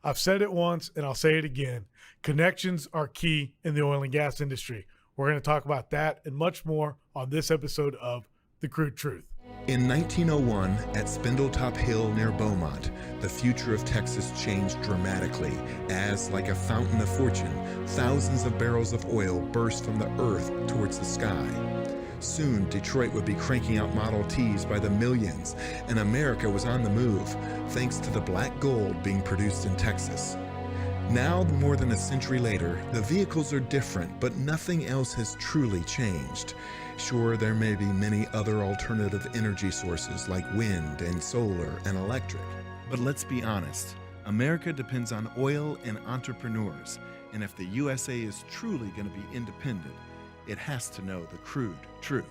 I've said it once and I'll say it again. Connections are key in the oil and gas industry. We're going to talk about that and much more on this episode of The Crude Truth. In 1901, at Spindletop Hill near Beaumont, the future of Texas changed dramatically as, like a fountain of fortune, thousands of barrels of oil burst from the earth towards the sky. Soon, Detroit would be cranking out Model Ts by the millions, and America was on the move, thanks to the black gold being produced in Texas. Now, more than a century later, the vehicles are different, but nothing else has truly changed. Sure, there may be many other alternative energy sources like wind and solar and electric. But let's be honest, America depends on oil and entrepreneurs, and if the USA is truly going to be independent, it has to know the crude truth.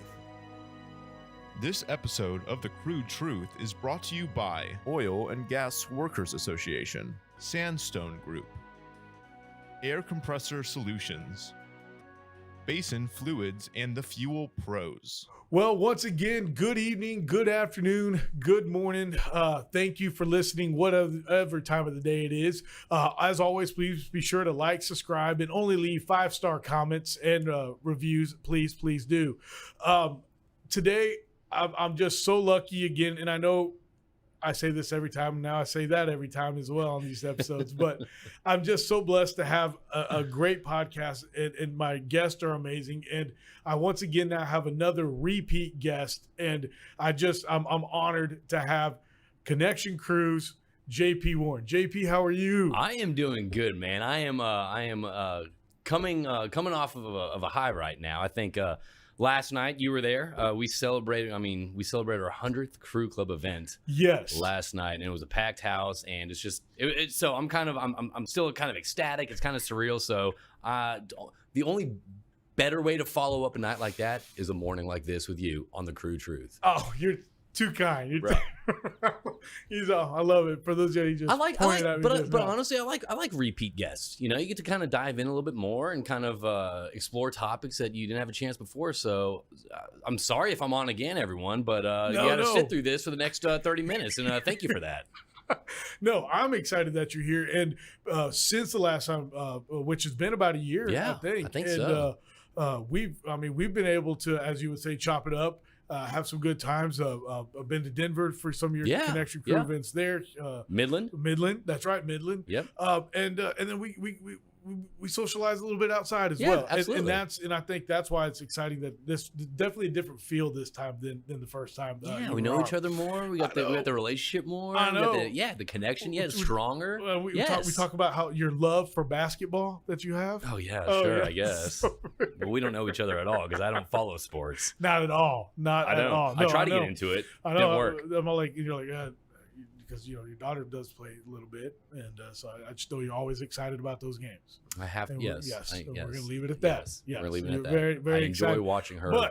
This episode of The Crude Truth is brought to you by Oil and Gas Workers Association, Sandstone Group, Air Compressor Solutions, Basin Fluids, and the Fuel Pros. Well, once again, good evening, good afternoon, good morning. Thank you for listening, whatever time of the day it is. As always, please be sure to like, subscribe, and only leave 5-star comments and reviews. Please do. Today, I'm just so lucky again, and I know I say this every time. Now I say that every time as well on these episodes, but I'm just so blessed to have a great podcast, and my guests are amazing. And I once again now have another repeat guest, and I'm honored to have Connection Crew's JP Warren. JP, how are you? I am doing good, man. I am coming off of a high right now. I think last night you were there. We celebrated our 100th Crue Club event. Yes. Last night, and it was a packed house, and it's just so I'm still kind of ecstatic. It's kind of surreal. So the only better way to follow up a night like that is a morning like this with you on The Crude Truth. Oh, you're too kind. I love it. For those of you just but honestly, I like repeat guests. You know, you get to kind of dive in a little bit more and kind of explore topics that you didn't have a chance before. So I'm sorry if I'm on again, everyone, but you got to sit through this for the next 30 minutes, and thank you for that. No, I'm excited that you're here, and since the last time, which has been about a year, I think so. We've been able to, as you would say, chop it up. Have some good times. I've been to Denver for some of your Connection Crew events there. Midland, that's right, Midland. Yep. And then we socialize a little bit outside as well. Absolutely. And I think that's why it's exciting that this definitely a different feel this time than the first time. We know each other more. We got the relationship more. I know. The connection. Yeah, it's stronger. We talk about how your love for basketball that you have. Oh yeah, sure. I guess. But we don't know each other at all because I don't follow sports. Not at all. Not at all. No, I tried to get into it. I know. Didn't work. I'm all like, because your daughter does play a little bit, and so I just know you're always excited about those games. I have, and yes. We're going to leave it at that. Yes, we're leaving it at that. Very, very I enjoy excited. watching her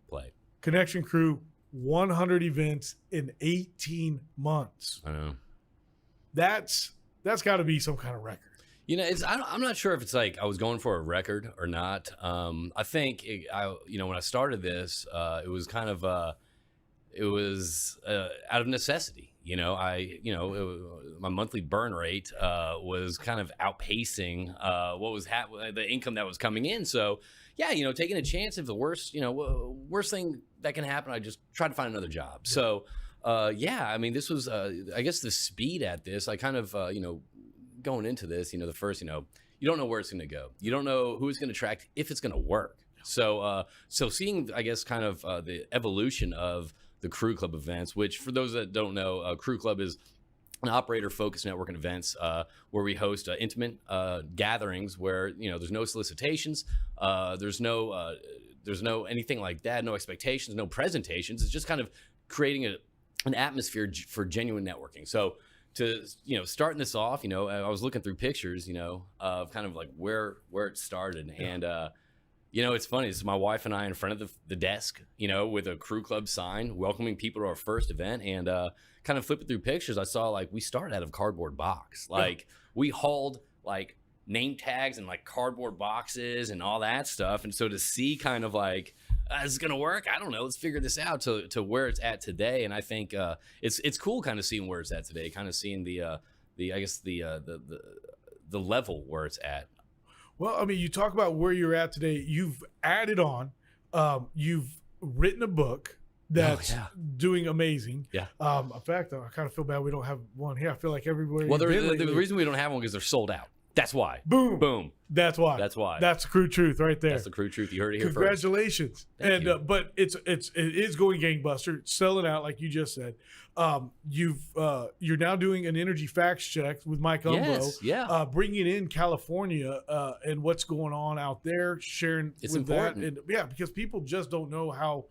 play. Connection Crew, 100 events in 18 months. I know. That's got to be some kind of record. You know, I'm not sure if it's like I was going for a record or not. I think when I started this, it was kind of out of necessity. You know, my monthly burn rate was kind of outpacing what was the income that was coming in. So, taking a chance, if the worst thing that can happen, I just try to find another job. Yeah. So, this was, I guess, the speed at this. I kind of, going into this, the first, you don't know where it's going to go. You don't know who it's going to attract, if it's going to work. So seeing, I guess, kind of the evolution of the Crue Club events, which for those that don't know, Crue Club is an operator-focused networking events where we host intimate gatherings where there's no solicitations, there's no anything like that, no expectations, no presentations. It's just kind of creating an atmosphere for genuine networking. So to starting this off, I was looking through pictures, of kind of like where it started, and it's funny. It's my wife and I in front of the desk, with a Crue Club sign welcoming people to our first event, and kind of flipping through pictures, I saw like we started out of cardboard box. Like we hauled like name tags and like cardboard boxes and all that stuff. And so to see kind of like, is it going to work? I don't know. Let's figure this out to where it's at today. And I think it's cool kind of seeing where it's at today, kind of seeing the the level where it's at. Well, I mean, you talk about where you're at today. You've added on. You've written a book that's doing amazing. Yeah. In fact, I kind of feel bad we don't have one here. I feel like everywhere. Well, the reason we don't have one is they're sold out. That's why. Boom. Boom. That's why. That's why. That's the CRUDE truth right there. That's the CRUDE truth. You heard it here Congratulations. first. Thank you. But it is going gangbuster. It's selling out, like you just said. You're now doing an energy facts check with Mike Umbo. Yes, yeah. Bringing in California and what's going on out there, sharing It's with important. that. And yeah, because people just don't know how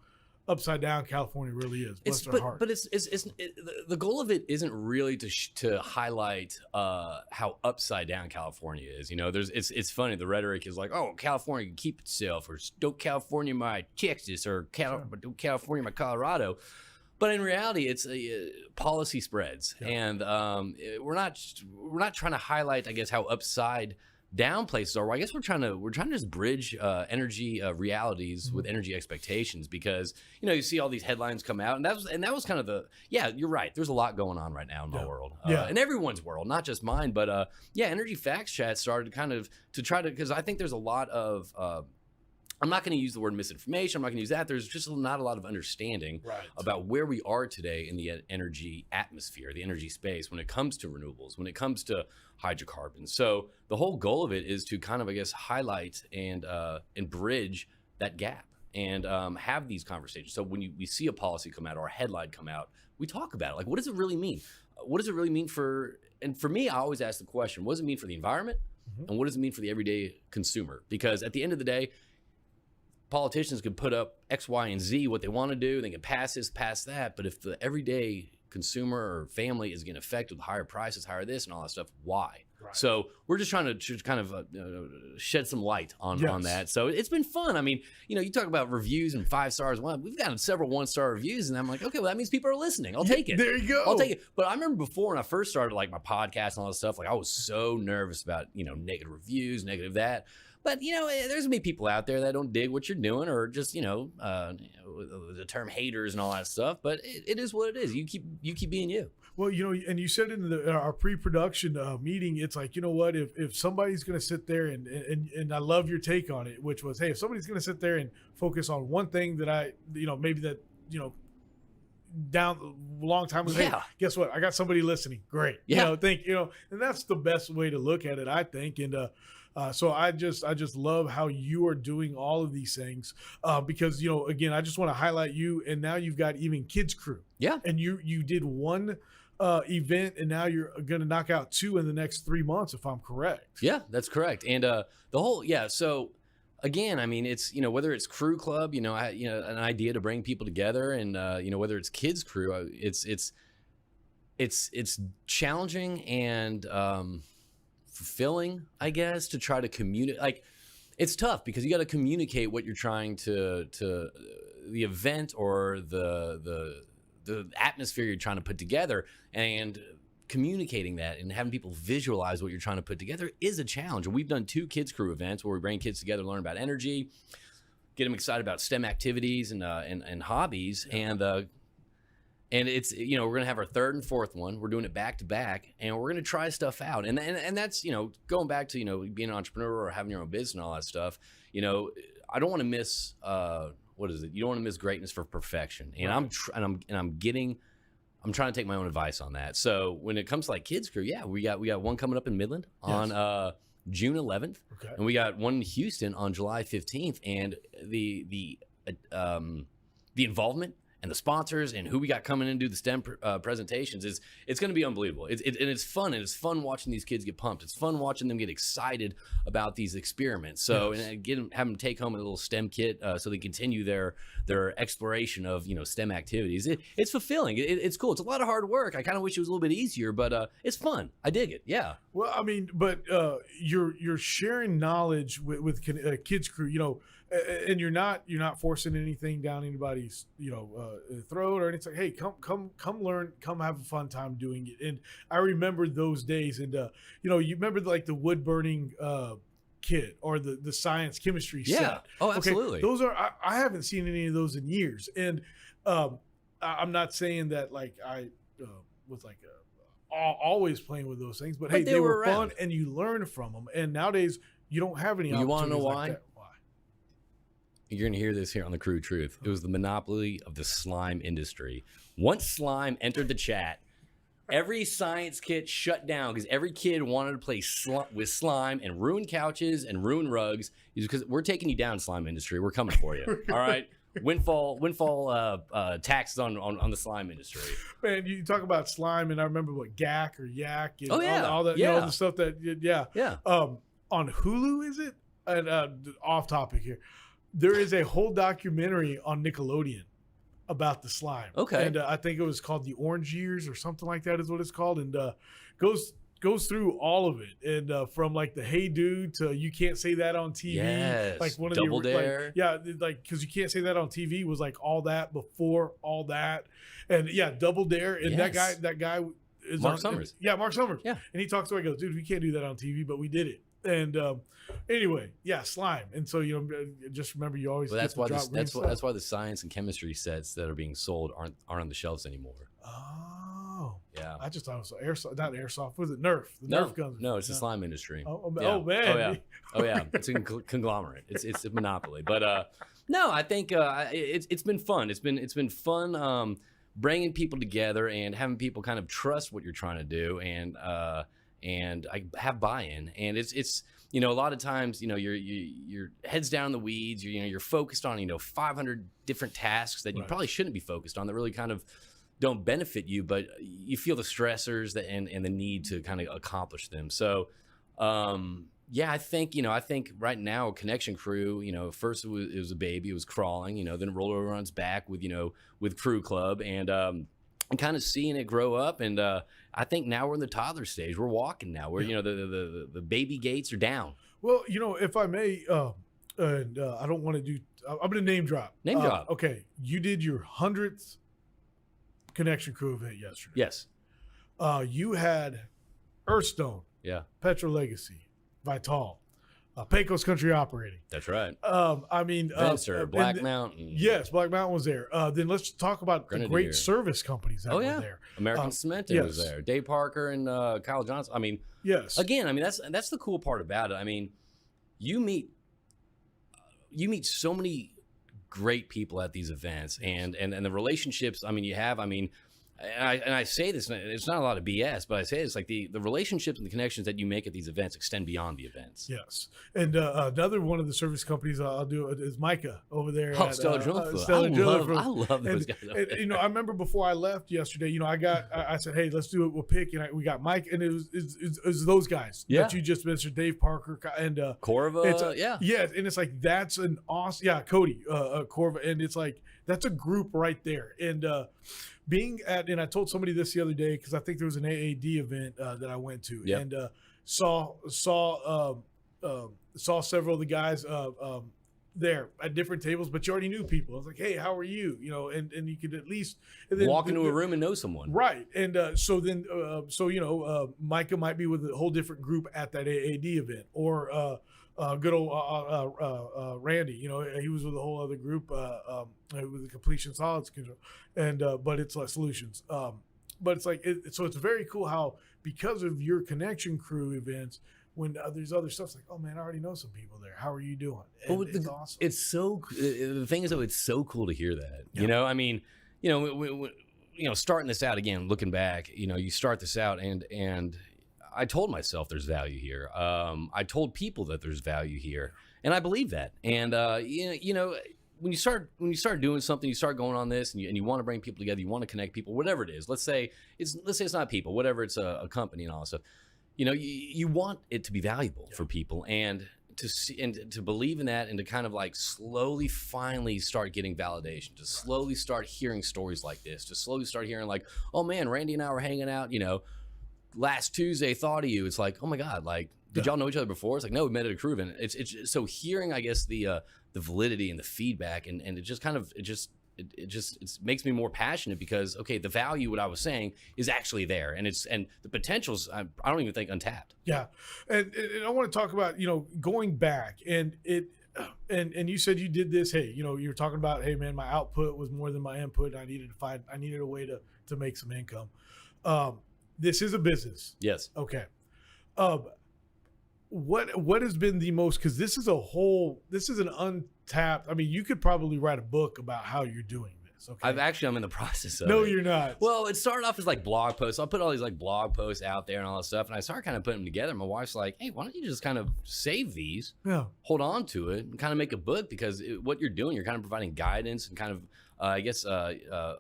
upside down California really is. Bless their heart. But the goal of it isn't really to highlight how upside down California is. You know, it's funny. The rhetoric is like, oh, California can keep itself, or don't California my Texas, or don't California my Colorado. But in reality, it's policy spreads, and we're not trying to highlight, I guess, how upside down places are. Well, I guess we're trying to just bridge energy realities with energy expectations, because you see all these headlines come out, and that was kind of you're right. There's a lot going on right now in my world, in everyone's world, not just mine. But Energy Facts Chat started kind of to try to, because I think there's a lot of I'm not going to use the word misinformation. I'm not going to use that. There's just not a lot of understanding about where we are today in the energy atmosphere, the energy space, when it comes to renewables, when it comes to hydrocarbons. So the whole goal of it is to kind of, I guess, highlight and bridge that gap, and have these conversations. So when we see a policy come out or a headline come out, we talk about it. Like, what does it really mean? What does it really mean for me, I always ask the question, what does it mean for the environment? And what does it mean for the everyday consumer? Because at the end of the day, politicians can put up X, Y, and Z, what they want to do. They can pass this, pass that. But if the everyday consumer or family is getting affected with higher prices, higher this, and all that stuff, why? Right. So we're just trying to kind of shed some light on that. So it's been fun. I mean, you talk about reviews and 5 stars. Well, we've gotten several 1-star reviews, and I'm like, okay, well, that means people are listening. I'll take it. There you go. I'll take it. But I remember before, when I first started like my podcast and all that stuff, like I was so nervous about negative reviews, negative that. But there's gonna be people out there that don't dig what you're doing, or just the term haters and all that stuff. But it is what it is. You keep being you. Well, and you said in our pre-production meeting, it's like, you know what, if somebody's gonna sit there and I love your take on it, which was, hey, if somebody's gonna sit there and focus on one thing that down a long time ago, hey, guess what? I got somebody listening. Great. And that's the best way to look at it, I think. And so I just love how you are doing all of these things, because again, I just want to highlight you, and now you've got even Kids Crew. Yeah. And you did one event, and now you're going to knock out 2 in the next 3 months, if I'm correct. Yeah, that's correct. And the whole so again, I mean, it's whether it's Crue Club, an idea to bring people together, and whether it's Kids Crew, it's challenging and fulfilling, I guess, to try to communicate. Like, it's tough because you got to communicate what you're trying to the event or the atmosphere you're trying to put together, and communicating that and having people visualize what you're trying to put together is a challenge. And we've done 2 Kids Crew events where we bring kids together, learn about energy, get them excited about STEM activities and hobbies, and it's we're gonna have our 3rd and 4th one. We're doing it back to back, and we're gonna try stuff out. And that's going back to being an entrepreneur or having your own business and all that stuff. I don't want to miss what is it? You don't want to miss greatness for perfection. And right. I'm trying to take my own advice on that. So when it comes to like Kids Crew, we got one coming up in Midland on June 11th, and we got one in Houston on July 15th. And the involvement and the sponsors and who we got coming in to do the STEM presentations it's going to be unbelievable. And it's fun, and it's fun watching these kids get pumped. It's fun watching them get excited about these experiments. So and have them take home a little STEM kit so they continue their exploration of STEM activities. It's fulfilling. It's cool. It's a lot of hard work. I kind of wish it was a little bit easier, but it's fun. I dig it. Yeah. Well, I mean, but you're sharing knowledge with Kids Crew, and you're not forcing anything down anybody's throat or anything. Hey, come learn, come have a fun time doing it. And I remember those days, and you remember like the wood burning kit or the science chemistry set. Oh, absolutely. Okay, those are I haven't seen any of those in years, and I'm not saying that like I was like always playing with those things, but But hey, they they were were fun around. and you learn from them. And nowadays you don't have any. You wanna know opportunities why? Like that. Why? You're going to hear this here on the CRUDE TRUTH. It was the monopoly of the slime industry. Once slime entered the chat, every science kit shut down because every kid wanted to play with slime and ruin couches and ruin rugs. Because we're taking you down, slime industry. We're coming for you. All right. Windfall taxes on the slime industry. Man, you talk about slime, and I remember what Gak or Yak and Oh, yeah. all that, Yeah. you know, the stuff that Yeah. On Hulu, is it? And off topic here, there is a whole documentary on Nickelodeon about the slime. Okay. And I think it was called The Orange Years or something like that is what it's called, and goes through all of it, and from like the Hey Dude to You Can't Say That on TV. Yes. Like one of Double the Dare. like, yeah, like because You Can't Say That on TV was like all that before all that, and yeah, Double Dare, and Yes. that guy is Mark Summers. Yeah, Mark Summers. Yeah. And he talks to me, he goes, dude, we can't do that on TV, but we did it. And anyway, yeah, slime. And so just remember, you always Well, that's get to why drop green stuff. that's why the science and chemistry sets that are being sold aren't on the shelves anymore. Oh, Yeah. I just thought it was airsoft, not airsoft. Was it Nerf? The No, Nerf guns. no, it's the slime industry. Oh, Yeah. oh man. Oh yeah. Oh yeah. It's a conglomerate. It's a monopoly. But no, I think it's been fun. It's been fun bringing people together and having people kind of trust what you're trying to do and I have buy-in. And it's a lot of times your head's down in the weeds. You're focused on 500 different tasks that you Right. probably shouldn't be focused on that really kind of don't benefit you, but you feel the stressors and the need to kind of accomplish them. So, yeah, I think right now Connection Crew, first it was a baby, it was crawling, then it rolled over on its back with Crue Club and kind of seeing it grow up. And I think now we're in the toddler stage. We're walking now. We're, the baby gates are down. Well, if I may, and I don't want to do. I'm going to name drop. Name drop. Okay, you did your 100th Connection Crew event yesterday. Yes. You had Earthstone, Yeah, Petro Legacy, Vital, Pecos Country Operating. that's right. Vencer, Black Mountain. Yes, Black Mountain was there. Then let's talk about the Grenadier. great service companies that Oh, were yeah. there. American Cementing was yes. there. Dave Parker and Kyle Johnson. Yes. Again, that's the cool part about it. You meet so many great people at these events, and the relationships. You have. And I say this, it's not a lot of BS, but I say it's like the relationships and the connections that you make at these events extend beyond the events. Yes. And another one of the service companies I'll do is Micah over there. Oh, at, Stellar Drilling Fluid. Stellar Drilling Fluid. I love those guys. And, I remember before I left yesterday, I said, hey, let's do it. We'll pick. And we got Mike, and it was those guys Yeah. that you just mentioned, Dave Parker and Corva, yeah. Yeah. And it's like, that's an awesome, yeah, Cody, Corva. And it's like, that's a group right there. And and I told somebody this the other day, because I think there was an AAD event that I went to, Yep. and saw several of the guys there at different tables, but you already knew people. I was like, hey, how are you? And you could at least Walk into a room and know someone. Right. And so Micah might be with a whole different group at that AAD event, or good old Randy, he was with a whole other group with the completion solids control, and but it's like solutions. But it's like so it's very cool how, because of your Connection Crew events, when there's other stuff, it's like, oh man, I already know some people there. How are you doing? And Well, it's awesome. It's so. The thing is, though, it's so cool to hear that. Yeah. Starting this out again, looking back, you start this out, and I told myself there's value here. I told people that there's value here, and I believe that. And when you start doing something, you start going on this, and you want to bring people together, you want to connect people, whatever it is. Let's say it's not people, whatever, it's a company and all that stuff. You want it to be valuable for people, and to see and to believe in that, and to kind of like slowly, finally start getting validation, to slowly start hearing stories like this, to slowly start hearing like, oh man, Randy and I were hanging out, last Tuesday, thought of you. It's like, oh my God, like, did y'all know each other before? It's like, no, we met at a crew event. It's so hearing, I guess, the validity and the feedback, and it just kind of it makes me more passionate, because okay, the value, what I was saying, is actually there, and the potential's I don't even think untapped. Yeah. And I want to talk about, going back, and you said you did this. Hey, you're talking about, hey man, my output was more than my input. I needed a way to make some income. this is a business. Yes. Okay. What has been the most, because this is an untapped, I mean, you could probably write a book about how you're doing this. Okay. I'm in the process of No, it. you're not. Well, it started off as like blog posts. I'll put all these like blog posts out there and all that stuff. And I started kind of putting them together. My wife's like, hey, why don't you just kind of save these, Yeah. hold on to it, and kind of make a book, because what you're doing, you're kind of providing guidance and kind of,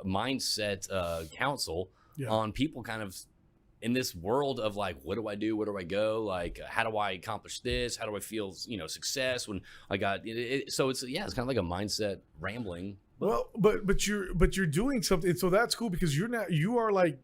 mindset counsel Yeah. on people kind of in this world of like, what do I do? Where do I go? Like, how do I accomplish this? How do I feel, success when I got it? So it's kind of like a mindset rambling. Well, but you're doing something, so that's cool, because you are like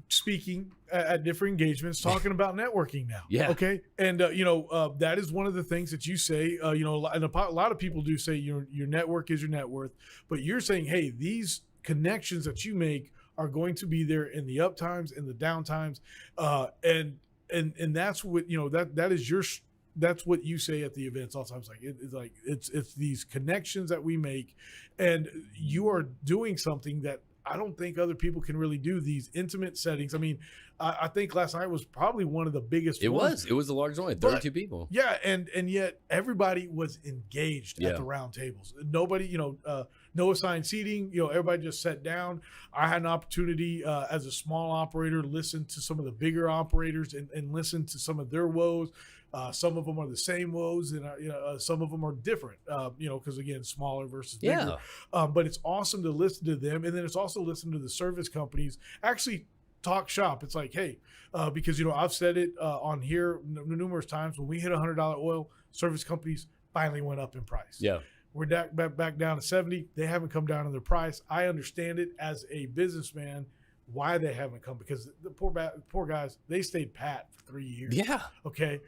speaking at different engagements, talking about networking now. Yeah. Okay. And that is one of the things that you say. And a lot of people do say your network is your net worth, but you're saying, hey, these connections that you make are going to be there in the up times and the down times, and that's what that is that's what you say at the events all the time. It's these connections that we make, and you are doing something that I don't think other people can really do, these intimate settings. I mean, I think last night was probably one of the biggest ones. It was the largest one, 32 people. Yeah, and yet everybody was engaged at the round tables. Nobody, no assigned seating. Everybody just sat down. I had an opportunity as a small operator to listen to some of the bigger operators and listen to some of their woes. Some of them are the same woes, and some of them are different. Because again, smaller versus bigger. But it's awesome to listen to them, and then it's also listen to the service companies actually talk shop. It's like, hey, because I've said it on here numerous times. When we hit $100 oil, service companies finally went up in price. Yeah. We're back down to 70. They haven't come down in their price. I understand it as a businessman why they haven't come, because the poor guys, they stayed pat for 3 years. Yeah. Okay.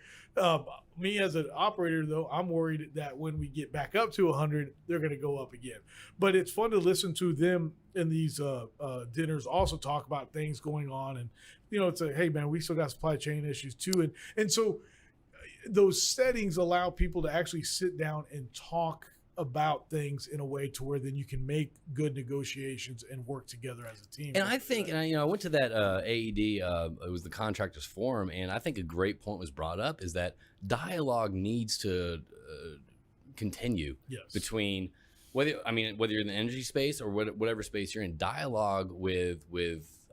Me as an operator, though, I'm worried that when we get back up to 100, they're going to go up again. But it's fun to listen to them in these dinners also talk about things going on. And, it's a, hey, man, we still got supply chain issues too. And so those settings allow people to actually sit down and talk about things in a way to where then you can make good negotiations and work together as a team. And I think, I went to that AED, it was the Contractors Forum, and I think a great point was brought up is that dialogue needs to continue between whether you're in the energy space or whatever space you're in. Dialogue with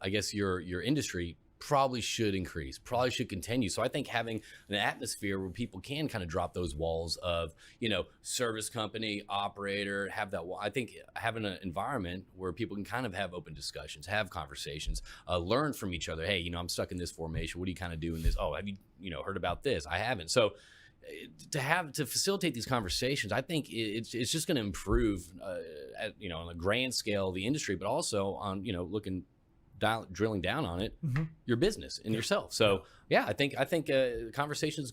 I guess your industry probably should increase, probably should continue. So I think having an atmosphere where people can kind of drop those walls of, service company, operator, have that wall. I think having an environment where people can kind of have open discussions, have conversations, learn from each other. Hey, I'm stuck in this formation. What do you kind of do in this? Oh, have you, heard about this? I haven't. So to facilitate these conversations, I think it's just going to improve, on a grand scale, the industry, but also on, drilling down on it, your business and yourself. So I think conversation's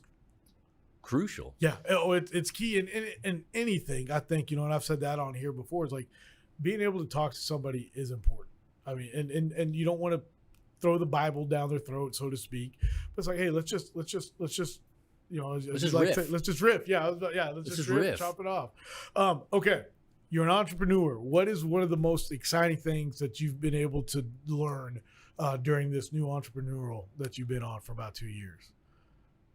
crucial. Yeah. It's key in anything. I think, and I've said that on here before, it's like being able to talk to somebody is important. I mean, and you don't want to throw the Bible down their throat, so to speak, but it's like, hey, let's just riff. Let's just riff. Let's just riff. Chop it off. Okay. You're an entrepreneur. What is one of the most exciting things that you've been able to learn during this new entrepreneurial that you've been on for about 2 years?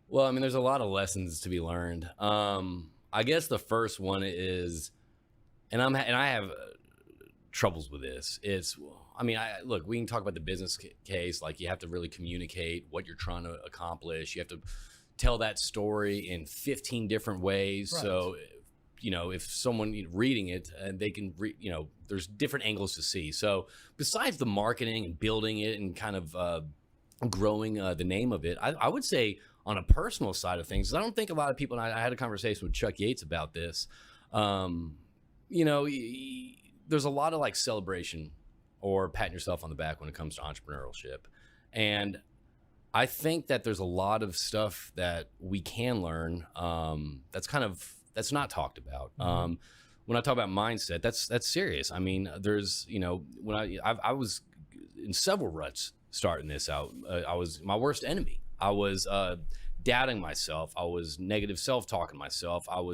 Well, there's a lot of lessons to be learned. I guess the first one is, and I have troubles with this. Look, we can talk about the business case. Like, you have to really communicate what you're trying to accomplish. You have to tell that story in 15 different ways. Right. So, if someone reading it, they can there's different angles to see. So besides the marketing and building it and kind of growing the name of it, I would say on a personal side of things, I don't think a lot of people, and I had a conversation with Chuck Yates about this, there's a lot of like celebration or patting yourself on the back when it comes to entrepreneurship. And I think that there's a lot of stuff that we can learn that's not talked about. When I talk about mindset, that's serious. There's, when I was in several ruts starting this out. I was my worst enemy. I was doubting myself. I was negative self-talking myself. I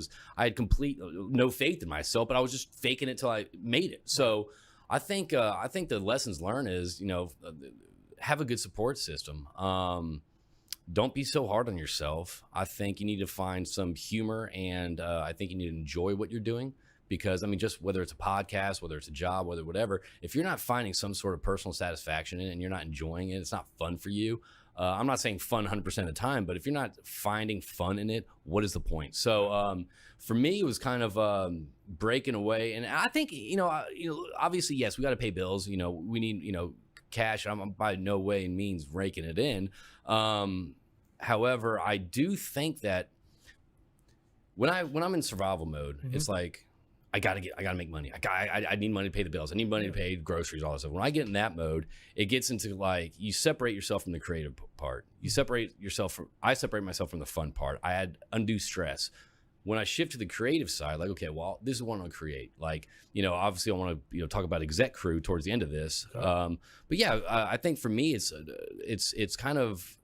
had complete no faith in myself, but I was just faking it till I made it. So I think the lessons learned is, have a good support system. Don't be so hard on yourself. I think you need to find some humor, and I think you need to enjoy what you're doing. Because, I mean, just whether it's a podcast, whether it's a job, whatever, if you're not finding some sort of personal satisfaction in it and you're not enjoying it, it's not fun for you. I'm not saying fun 100% of the time, but if you're not finding fun in it, what is the point? So for me, it was kind of breaking away. And I think, obviously, yes, we got to pay bills. We need, cash. I'm by no way and means raking it in. However, I do think that when I'm in survival mode, it's like, I gotta make money. I need money to pay the bills. I need money to pay groceries, all that stuff. When I get in that mode, it gets into like, you separate yourself from the creative part. I separate myself from the fun part. I had undue stress. When I shift to the creative side, like, okay, well, this is what I want to create. Like, obviously I want to, talk about exec crew towards the end of this. Okay. But yeah, I think for me, it's kind of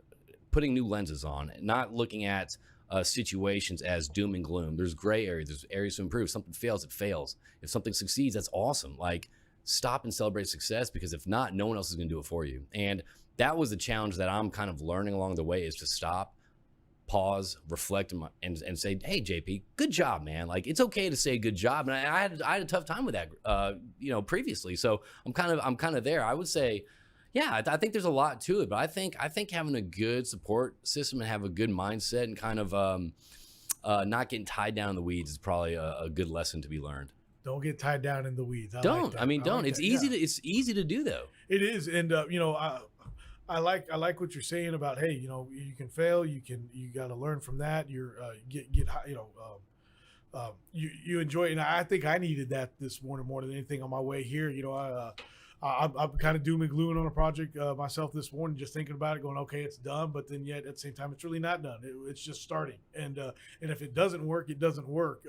putting new lenses on, not looking at situations as doom and gloom. There's gray areas. There's areas to improve. Something fails, it fails. If something succeeds, that's awesome. Like, stop and celebrate success, because if not, no one else is going to do it for you. And that was the challenge that I'm kind of learning along the way, is to stop, pause, reflect, and say, hey, JP, good job, man. Like, it's okay to say good job. And I had a tough time with that, previously. So I'm kind of there. I would say, yeah, I think there's a lot to it, but I think having a good support system and have a good mindset and kind of not getting tied down in the weeds is probably a good lesson to be learned. Don't get tied down in the weeds. Don't. It's easy to easy to do though. It is, and I like what you're saying about, hey, you can fail, you got to learn from that. You enjoy it, and I think I needed that this morning more than anything on my way here. I'm kind of doom and glooming on a project myself this morning, just thinking about it, going, okay, it's done, but then yet at the same time, it's really not done. It's just starting, and if it doesn't work, it doesn't work.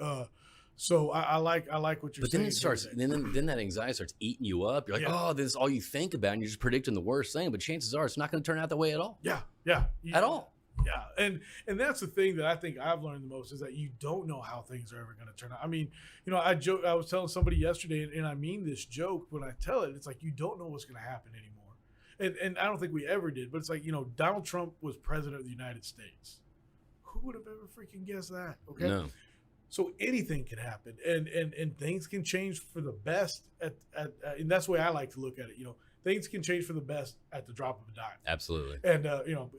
So I like what you're saying. But then it starts, then that anxiety starts eating you up. You're like, oh, this is all you think about, and you're just predicting the worst thing. But chances are, it's not going to turn out that way at all. Yeah, at all. Yeah, and that's the thing that I think I've learned the most, is that you don't know how things are ever going to turn out. I mean, I was telling somebody yesterday, and I mean this joke when I tell it. It's like, you don't know what's going to happen anymore, and I don't think we ever did. But it's like, Donald Trump was president of the United States. Who would have ever freaking guessed that? Okay. No. So anything can happen, and things can change for the best and that's the way I like to look at it. Things can change for the best at the drop of a dime. Absolutely. And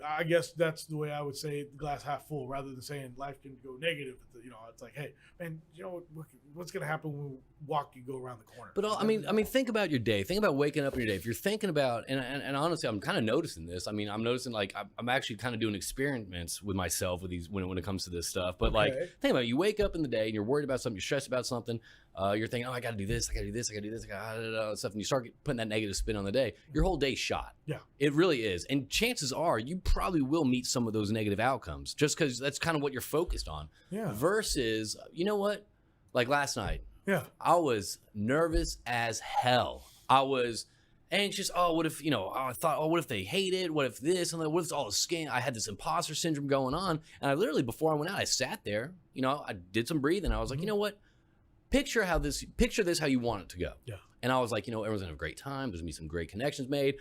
I guess that's the way I would say the glass half full, rather than saying life can go negative. It's like, hey, man, what's going to happen when we go around the corner? But I mean, think about your day. Think about waking up in your day. If you're thinking about, and honestly, I'm kind of noticing this. I mean, I'm noticing, like, I'm actually kind of doing experiments with myself with these when it comes to this stuff. But like, think about it. You wake up in the day and you're worried about something. You're stressed about something. You're thinking, oh, I got to do this. I got to do this. I got to do this. I got to do stuff. And you start putting that negative spin on the day. Your whole day's shot. Yeah. It really is. And chances are you probably will meet some of those negative outcomes, just because that's kind of what you're focused on. Yeah. Versus, you know what? Like last night. Yeah. I was nervous as hell. I was anxious. Oh, what if, I thought, oh, what if they hate it? What if this? And then what if it's all a scam? I had this imposter syndrome going on. And I literally, before I went out, I sat there, I did some breathing. I was like, you know what? Picture this how you want it to go. Yeah. And I was like, everyone's gonna have a great time. There's gonna be some great connections made.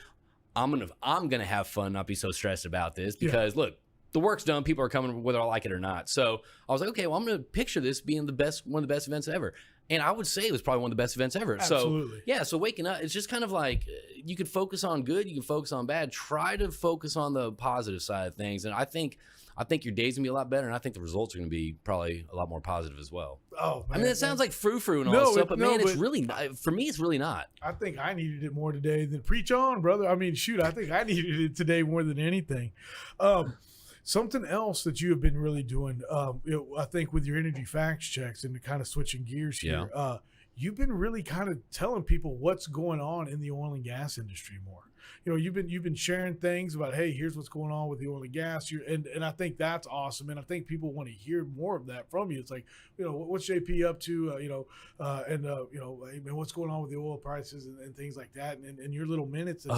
I'm gonna have fun, not be so stressed about this, because look, the work's done. People are coming whether I like it or not. So I was like, okay, well, I'm gonna picture this being one of the best events ever. And I would say it was probably one of the best events ever. Absolutely. So yeah, so waking up, it's just kind of like, you could focus on good, you can focus on bad. Try to focus on the positive side of things. And I think your day's gonna be a lot better, and I think the results are gonna be probably a lot more positive as well. Oh, man, I mean, it sounds like frou-frou and all that stuff, but man, it's really not. For me, it's really not. I think I needed it more today than preach on, brother. I mean, shoot, I think I needed it today more than anything. Something else that you have been really doing, I think, with your energy facts checks and kind of switching gears here, you've been really kind of telling people what's going on in the oil and gas industry more. You've been sharing things about, hey, here's what's going on with the oil and gas. And I think that's awesome. And I think people want to hear more of that from you. It's like, what's JP up to, hey, man, what's going on with the oil prices and things like that. And your little minutes. That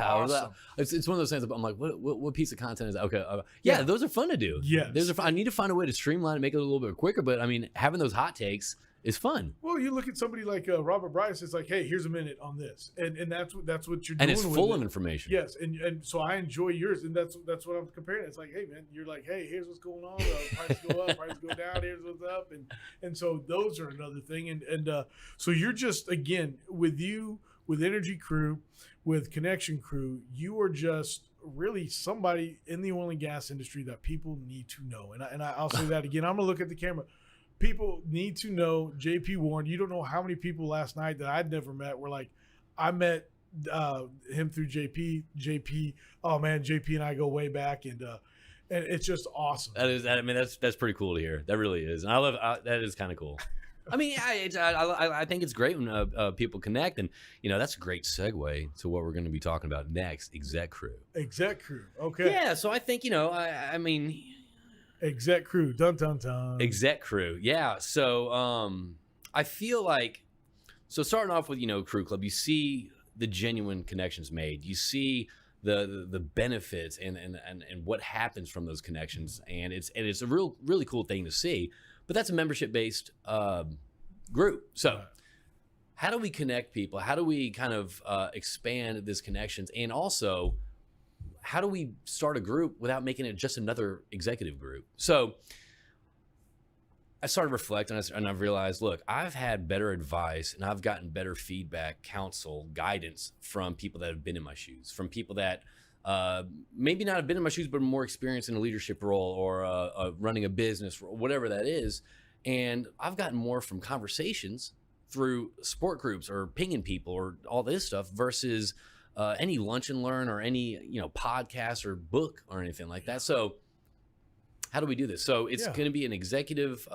Awesome. It's one of those things. I'm like, what piece of content is that? Okay. Those are fun to do. Yeah. I need to find a way to streamline and make it a little bit quicker. But I mean, having those hot takes, is fun. Well, you look at somebody like Robert Bryce. It's like, hey, here's a minute on this, and that's what you're doing. And it's full with of it. information. Yes, and so I enjoy yours, and that's what I'm comparing. It's like, hey, man, you're like, hey, here's what's going on. Prices go up, prices go down. Here's what's up, and so those are another thing. And so you're just, again, with you, with Energy Crew, with Connection Crew, you are just really somebody in the oil and gas industry that people need to know. And I'll say that again. I'm gonna look at the camera. People need to know JP Warren. You don't know how many people last night that I'd never met were like, I met him through JP. Oh man, JP and I go way back, and it's just awesome. That's pretty cool to hear. That really is, and I love that. Is kind of cool. I mean, I think it's great when people connect, and that's a great segue to what we're going to be talking about next. Exec Crew. Exec Crew. Okay. Yeah. So I think I mean. Exec Crew, dun dun dun. Exec Crew, yeah. So I feel like, starting off with Crue Club, you see the genuine connections made. You see the benefits and what happens from those connections, and it's a really cool thing to see. But that's a membership based group. So how do we connect people? How do we kind of expand this connections, and also, how do we start a group without making it just another executive group? So I started reflecting, and I've realized, look, I've had better advice and I've gotten better feedback, counsel, guidance from people that have been in my shoes, from people that maybe not have been in my shoes, but more experienced in a leadership role or running a business, or whatever that is. And I've gotten more from conversations through support groups or pinging people or all this stuff versus any lunch and learn or any podcast or book or anything like that. So how do we do this? So it's going to be an executive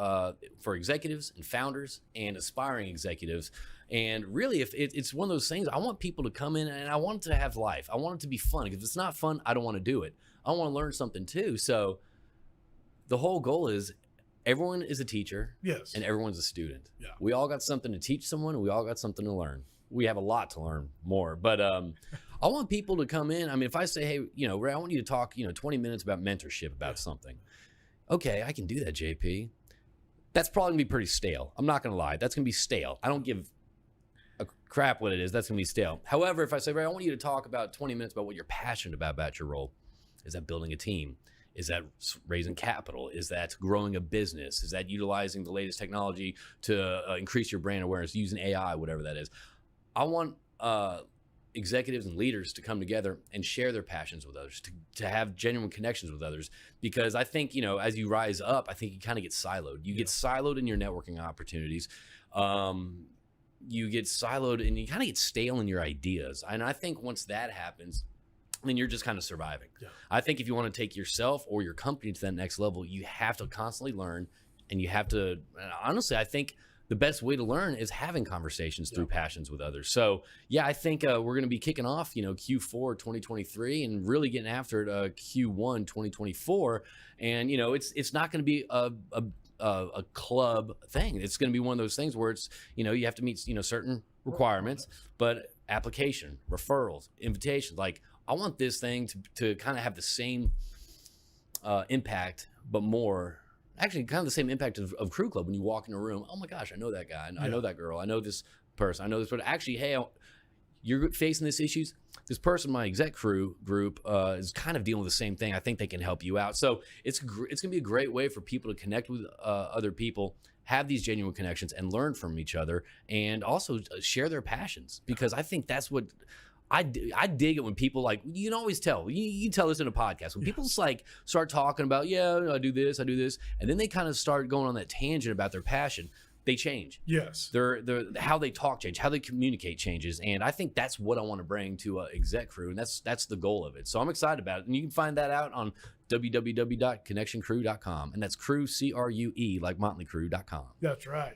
for executives and founders and aspiring executives. And really, if it's one of those things, I want people to come in and I want it to have life. I want it to be fun. If it's not fun, I don't want to do it. I want to learn something too. So the whole goal is everyone is a teacher. Yes. And everyone's a student. Yeah. We all got something to teach someone, and we all got something to learn. We have a lot to learn more, but I want people to come in. I mean, if I say, hey, Ray, I want you to talk, 20 minutes about mentorship about something. Okay, I can do that, JP. That's probably gonna be pretty stale. I'm not gonna lie. That's gonna be stale. I don't give a crap what it is. That's gonna be stale. However, if I say, Ray, I want you to talk about 20 minutes about what you're passionate about your role. Is that building a team? Is that raising capital? Is that growing a business? Is that utilizing the latest technology to increase your brand awareness, using AI, whatever that is? I want executives and leaders to come together and share their passions with others, to have genuine connections with others, because I think, as you rise up, I think you kind of get siloed. You get siloed in your networking opportunities. You get siloed and you kind of get stale in your ideas. And I think once that happens, then you're just kind of surviving. Yeah. I think if you want to take yourself or your company to that next level, you have to constantly learn, and you have to, honestly, I think the best way to learn is having conversations through passions with others. So yeah, I think we're going to be kicking off, Q4 2023 and really getting after it Q1 2024. And it's not going to be a club thing. It's going to be one of those things where it's you have to meet certain requirements, but application, referrals, invitations. Like I want this thing to kind of have the same impact, but more. Actually, kind of the same impact of Crue Club when you walk in a room. Oh my gosh, I know that guy. I know that girl. I know this person. I know this person. Actually, hey, you're facing these issues. This person, my exec crew group, is kind of dealing with the same thing. I think they can help you out. So it's going to be a great way for people to connect with other people, have these genuine connections, and learn from each other, and also share their passions. Because I think that's what I dig it when people, like, you can always tell. You tell this in a podcast. When people just like start talking about, I do this, and then they kind of start going on that tangent about their passion, they change. Yes. They're how they talk change, how they communicate changes. And I think that's what I want to bring to Exec Crew, and that's the goal of it. So I'm excited about it. And you can find that out on www.connectioncrew.com. And that's Crue, CRUE, like MotleyCrew.com. That's right.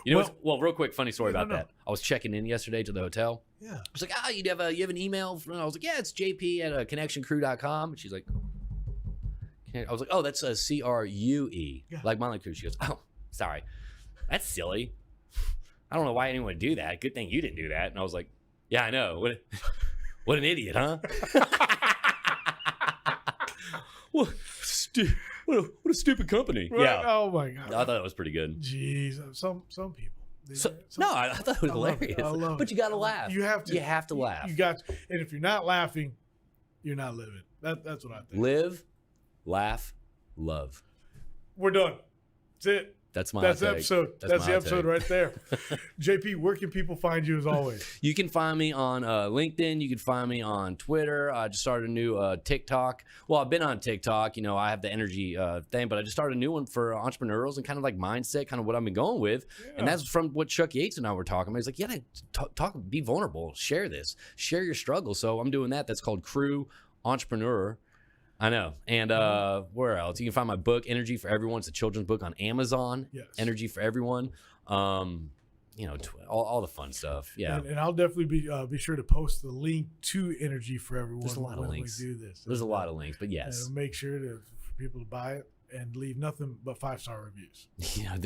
Well, real quick, funny story about that. I was checking in yesterday to the hotel. Yeah. I was like, you have an email? And I was like, yeah, it's JP at connectioncrew.com. And she's like, I was like, oh, that's CRUE, like Motley Crue. She goes, oh, sorry. That's silly. I don't know why anyone would do that. Good thing you didn't do that. And I was like, yeah, I know. What an idiot, huh? what a stupid company. Right? Yeah. Oh my god. I thought that was pretty good. Jeez, some people. No, I thought it was hilarious. I love But it. you got to laugh. You have to. You have to laugh. You got to. And if you're not laughing, you're not living. That's what I think. Live, laugh, love. We're done. That's it. That's my That's the take. episode. That's my the episode take. right there. JP, where can people find you as always? You can find me on LinkedIn. You can find me on Twitter. I just started a new TikTok. Well, I've been on TikTok. You know, I have the energy thing, but I just started a new one for entrepreneurs and kind of like mindset, kind of what I've been going with. Yeah. And that's from what Chuck Yates and I were talking about. He's like, yeah, talk, be vulnerable, share this, share your struggle. So I'm doing that. That's called Crue Entrepreneur. I know. And where else? You can find my book, Energy for Everyone. It's a children's book on Amazon. Yes. Energy for Everyone. You know, all the fun stuff. Yeah. And I'll definitely be sure to post the link to Energy for Everyone. There's a lot of when links. we do this. There's a lot of links, but yes. And make sure for people to buy it and leave nothing but 5-star reviews. Yeah, I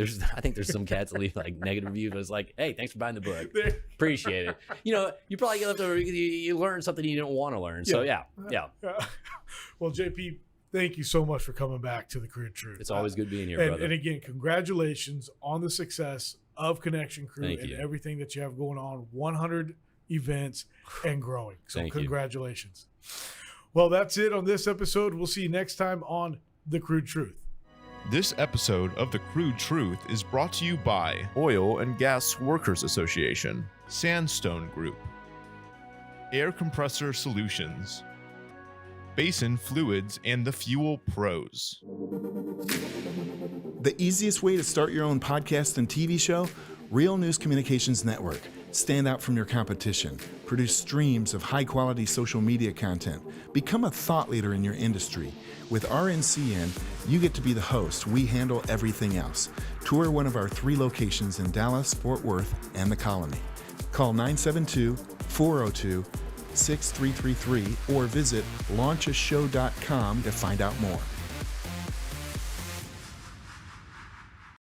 think there's some cats that leave like negative reviews, but it's like, hey, thanks for buying the book. Appreciate it. You know, you probably get leftover because you learn something you didn't want to learn. So yeah. Well, JP, thank you so much for coming back to the CRUDE TRUTH. It's always good being here, and, brother. and again, congratulations on the success of Connection Crew Thank and you. everything that you have going on. 100 events and growing. So Thank you. congratulations. Well, that's it on this episode. We'll see you next time on the CRUDE TRUTH. This episode of the Crude Truth is brought to you by Oil and Gas Workers Association, Sandstone Group, Air Compressor Solutions, Basin Fluids, and the Fuel Pros. The easiest way to start your own podcast and TV show? Real News Communications Network. Stand out from your competition. Produce streams of high-quality social media content. Become a thought leader in your industry. With RNCN, you get to be the host. We handle everything else. Tour one of our 3 locations in Dallas, Fort Worth, and the Colony. Call 972-402-6333 or visit launchashow.com to find out more.